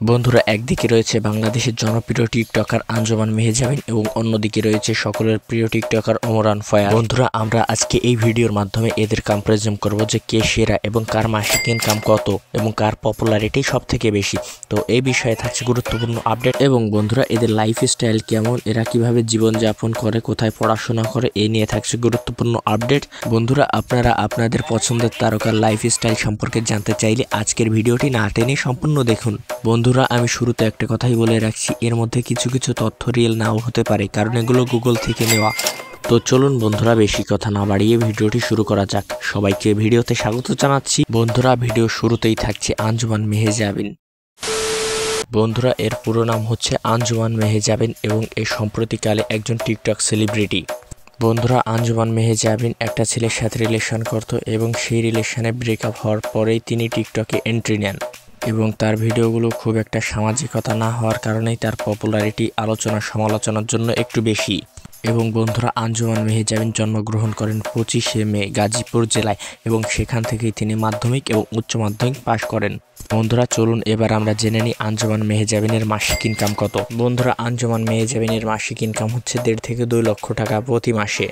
বন্ধুরা, একদিকে রয়েছে বাংলাদেশের জনপ্রিয় টিকটকার আঞ্জুমান মেহেজাবিন এবং অন্যদিকে রয়েছে সকলের প্রিয় টিকটকার ওমরান ফায়ার। বন্ধুরা, আমরা আজকে এই ভিডিওর মাধ্যমে এদের কম্পারিজন করব যে কে সেরা এবং কার মাসিক ইনকাম কত এবং কার পপুলারিটি সব থেকে বেশি। তো এই বিষয়ে থাকছে গুরুত্বপূর্ণ আপডেট এবং বন্ধুরা এদের লাইফস্টাইল কেমন, এরা কিভাবে জীবনযাপন করে, কোথায় পড়াশোনা করে, এই নিয়ে থাকছে গুরুত্বপূর্ণ আপডেট। বন্ধুরা, আপনারা আপনাদের পছন্দের তারকার লাইফস্টাইল সম্পর্কে জানতে চাইলে আজকের ভিডিওটি না টেনে সম্পূর্ণ দেখুন। বন্ধুরা, আমি শুরুতে একটা কথাই বলে রাখছি, এর মধ্যে কিছু কিছু তথ্য রিয়েল নাও হতে পারে, কারণ এগুলো গুগল থেকে নেওয়া। তো চলুন বন্ধুরা, বেশি কথা না বাড়িয়ে ভিডিওটি শুরু করা যাক। সবাইকে ভিডিওতে স্বাগত জানাচ্ছি। বন্ধুরা, ভিডিও শুরুতেই থাকছে আঞ্জুমান মেহেজাবিন। বন্ধুরা, এর পুরো নাম হচ্ছে আঞ্জুমান মেহেজাবিন এবং এ সম্প্রতিকালে একজন টিকটক সেলিব্রিটি। বন্ধুরা, আঞ্জুমান মেহেজাবিন একটা ছেলের সাথে রিলেশন করত এবং সেই রিলেশনে ব্রেকআপ হওয়ার পরেই তিনি টিকটকে এন্ট্রি নেন এবং তার ভিডিওগুলো খুব একটা সামাজিকতা না হওয়ার কারণেই তার পপুলারিটি আলোচনা সমালোচনার জন্য একটু বেশি। এবং বন্ধুরা, আঞ্জুমান মেহেজাবিন জন্মগ্রহণ করেন 25শে মে গাজীপুর জেলায় এবং সেখান থেকেই তিনি মাধ্যমিক এবং উচ্চ মাধ্যমিক পাশ করেন। বন্ধুরা, চলুন এবার আমরা জেনে নিই আঞ্জুমান মেহেজাবিনের মাসিক ইনকাম কত। বন্ধুরা, আঞ্জুমান মেহেজাবিনের মাসিক ইনকাম হচ্ছে 1.5 থেকে 2 লক্ষ টাকা প্রতি মাসে।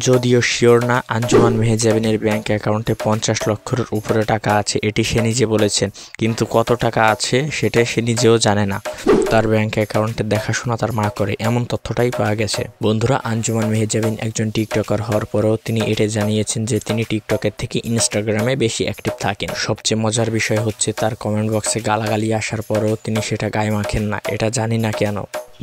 যদিও শিওর না আঞ্জুমান মেহেজাবিনের ব্যাংক অ্যাকাউন্টে 50 লক্ষের উপরে টাকা আছে, এটি সে নিজে বলেছেন, কিন্তু কত টাকা আছে সেটা সে নিজেও জানে না। তার ব্যাংক অ্যাকাউন্টের দেখাশোনা তার মা করে, এমন তথ্যটাই পাওয়া গেছে। বন্ধুরা, আঞ্জুমান মেহেজাবিন একজন টিকটকার হওয়ার পরেও তিনি এটা জানিয়েছেন যে তিনি টিকটকের থেকে ইনস্টাগ্রামে বেশি অ্যাক্টিভ থাকেন। সবচেয়ে মজার বিষয় হচ্ছে তার কমেন্ট বক্সে গালাগালি আসার পরেও তিনি সেটা গায়ে মাখেন না, এটা জানি না কেন।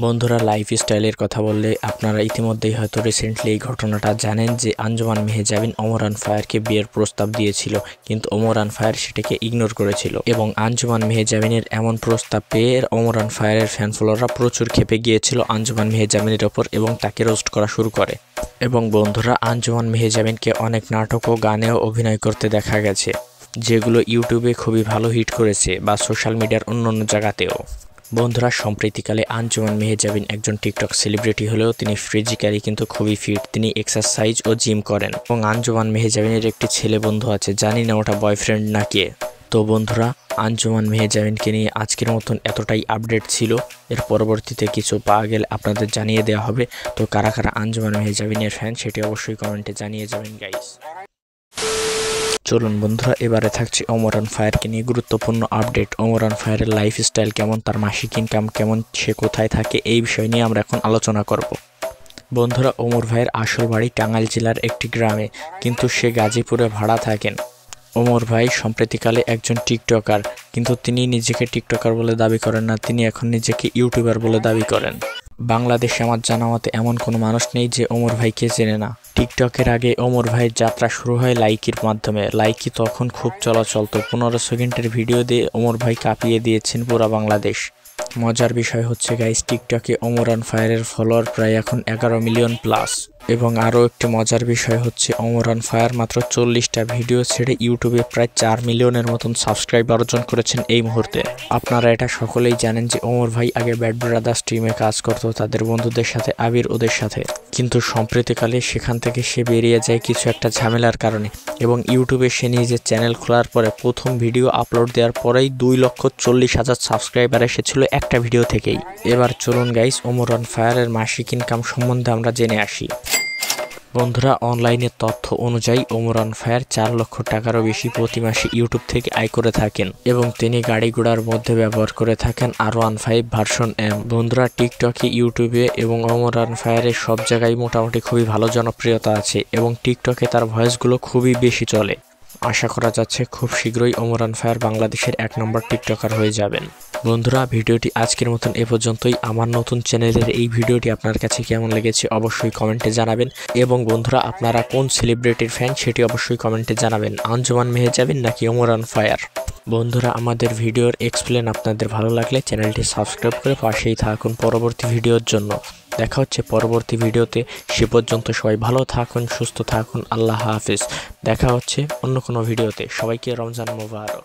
বন্ধুরা, লাইফস্টাইলের কথা বললে আপনারা ইতিমধ্যেই হয়তো রিসেন্টলি এই ঘটনাটা জানেন যে আঞ্জুমান মেহেজাবিন ওমরান ফায়ারকে বিয়ের প্রস্তাব দিয়েছিল, কিন্তু ওমরান ফায়ার সেটাকে ইগনোর করেছিল এবং আঞ্জুমান মেহেজাবিনের এমন প্রস্তাব পেয়ে ওমরান ফায়ারের ফ্যান ফলোয়াররা প্রচুর ক্ষেপে গিয়েছিল আঞ্জুমান মেহেজাবিনের ওপর এবং তাকে রোস্ট করা শুরু করে। এবং বন্ধুরা, আঞ্জুমান মেহেজাবিনকে অনেক নাটক ও গানেও অভিনয় করতে দেখা গেছে, যেগুলো ইউটিউবে খুবই ভালো হিট করেছে বা সোশ্যাল মিডিয়ার অন্যান্য জায়গাতেও। বন্ধুরা, সম্প্রতিকালে আঞ্জুমান মেহেজাবিন একজন টিকটক সেলিব্রিটি হলেও তিনি ফিজিক্যালি কিন্তু খুবই ফিট। তিনি এক্সারসাইজ ও জিম করেন এবং আঞ্জুমান মেহেজাবিনের একটি ছেলে বন্ধু আছে, জানি না ওটা বয়ফ্রেন্ড না কে। তো বন্ধুরা, আঞ্জুমান মেহেজাবিনকে নিয়ে আজকের মতন এতটাই আপডেট ছিল। এর পরবর্তীতে কিছু পাওয়া গেলে আপনাদের জানিয়ে দেওয়া হবে। তো কারা কারা আঞ্জুমান মেহেজাবিনের ফ্যান সেটি অবশ্যই কমেন্টে জানিয়ে যাবেন গাইস। চলুন বন্ধুরা, এবারে থাকছে ওমরান ফায়ারকে নিয়ে গুরুত্বপূর্ণ আপডেট। ওমরান ফায়ারের লাইফস্টাইল কেমন, তার মাসিক ইনকাম কেমন, সে কোথায় থাকে, এই বিষয় নিয়ে আমরা এখন আলোচনা করব। বন্ধুরা, ওমর ভাইয়ের আসল বাড়ি টাঙ্গাইল জেলার একটি গ্রামে, কিন্তু সে গাজীপুরে ভাড়া থাকেন। ওমর ভাই সম্প্রতিকালে একজন টিকটকার, কিন্তু তিনি নিজেকে টিকটকার বলে দাবি করেন না, তিনি এখন নিজেকে ইউটিউবার বলে দাবি করেন। বাংলাদেশে আমার জানা মতে এমন কোনো মানুষ নেই যে ওমর ভাইকে চেনে না। টিকটকের আগে ওমর ভাইয়ের যাত্রা শুরু হয় লাইকির মাধ্যমে। লাইকি তখন খুব চলাচল, তো 15 সেকেন্ডের ভিডিও দিয়ে ওমর ভাই কাঁপিয়ে দিয়েছেন পুরো বাংলাদেশ। মজার বিষয় হচ্ছে গাইস, টিকটকে ওমরান ফায়ারের ফলোয়ার প্রায় এখন 11 মিলিয়ন প্লাস। এবং আরও একটি মজার বিষয় হচ্ছে ওমরান ফায়ার মাত্র 40টা ভিডিও ছেড়ে ইউটিউবে প্রায় 4 মিলিয়নের মতন সাবস্ক্রাইবার অর্জন করেছেন এই মুহূর্তে। আপনারা এটা সকলেই জানেন যে ওমর ভাই আগে ব্যাড ব্রাদার্স টিমে কাজ করত তাদের বন্ধুদের সাথে, আবির ওদের সাথে, কিন্তু সম্প্রতিকালে সেখান থেকে সে বেরিয়ে যায় কিছু একটা ঝামেলার কারণে এবং ইউটিউবে সে নিজের চ্যানেল খোলার পরে প্রথম ভিডিও আপলোড দেওয়ার পরেই 2,40,000 সাবস্ক্রাইবার এসেছিল একটা ভিডিও থেকেই। এবার চলুন গাইস, ওমরান ফায়ারের মাসিক ইনকাম সম্বন্ধে আমরা জেনে আসি। বন্ধুরা, অনলাইনের তথ্য অনুযায়ী ওমরান ফায়ার 4 লক্ষ টাকারও বেশি প্রতি মাসে ইউটিউব থেকে আয় করে থাকেন এবং তিনি গাড়ি ঘোড়ার মধ্যে ব্যবহার করে থাকেন R15 ভার্সন M। বন্ধুরা, টিকটকে, ইউটিউবে এবং ওমরান ফায়ারের সব জায়গায় মোটামুটি খুবই ভালো জনপ্রিয়তা আছে এবং টিকটকে তার ভয়েসগুলো খুবই বেশি চলে। আশা করা যাচ্ছে খুব শীঘ্রই ওমরান ফায়ার বাংলাদেশের 1 নম্বর টিকটকার হয়ে যাবেন। বন্ধুরা, ভিডিওটি আজকের মতন এ পর্যন্তই। আমার নতুন চ্যানেলের এই ভিডিওটি আপনার কাছে কেমন লেগেছে অবশ্যই কমেন্টে জানাবেন এবং বন্ধুরা, আপনারা কোন সেলিব্রিটির ফ্যান সেটি অবশ্যই কমেন্টে জানাবেন, আঞ্জুমান মেহেজাবিন নাকি ওমরান ফায়ার। বন্ধুরা, আমাদের ভিডিওর এক্সপ্লেন আপনাদের ভালো লাগলে চ্যানেলটি সাবস্ক্রাইব করে পাশেই থাকুন পরবর্তী ভিডিওর জন্য। দেখা হচ্ছে পরবর্তী ভিডিওতে, সে পর্যন্ত সবাই ভালো থাকুন, সুস্থ থাকুন, আল্লাহ হাফেজ। দেখা হচ্ছে অন্য কোনো ভিডিওতে। সবাইকে রমজান মোবারক।